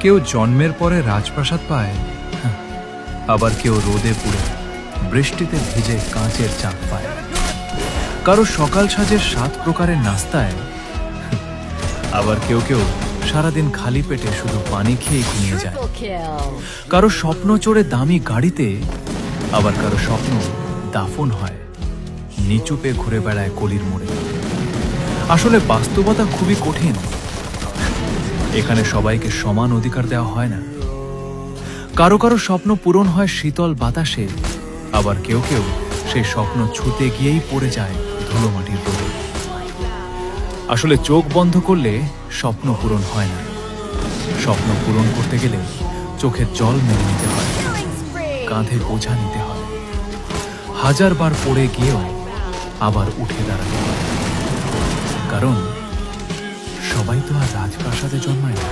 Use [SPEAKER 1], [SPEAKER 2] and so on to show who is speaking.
[SPEAKER 1] কেউ জন্মের পরে রাজপ্রাসাদ পায়, আবার কেউ রোদে পুড়ে বৃষ্টিতে ভিজে কাঁচের চাক পায়। কারো সকাল সাজের 7 প্রকারের নাস্তায়, আবার কেউ কেউ সারাদিন খালি পেটে শুধু পানি খেয়ে ঘুমিয়ে যায়। কারো স্বপ্ন চড়ে দামি গাড়িতে, আবার কারো স্বপ্ন দাফন হয় নিচু পেয়ে ঘুরে বেড়ায় কলির মোড়ে। আসলে বাস্তবতা খুবই কঠিন। এখানে সবাইকে সমান অধিকার দেওয়া হয় না। কারো কারো স্বপ্ন পূরণ হয় শীতল বাতাসে, আবার কেউ কেউ সেই স্বপ্ন ছুঁতে গিয়েই পড়ে যায় ধুলোমাটির রোদে। আসলে চোখ বন্ধ করলে স্বপ্ন পূরণ হয় না। স্বপ্ন পূরণ করতে গেলে চোখের জল মেনে নিতে হয়, কাঁধে বোঝা নিতে হয়, 1000 বার পড়ে গিয়েও আবার উঠে দাঁড়াতে হয়। কারণ সবাই তো আর রাজপ্রাসাদে জন্মায় না।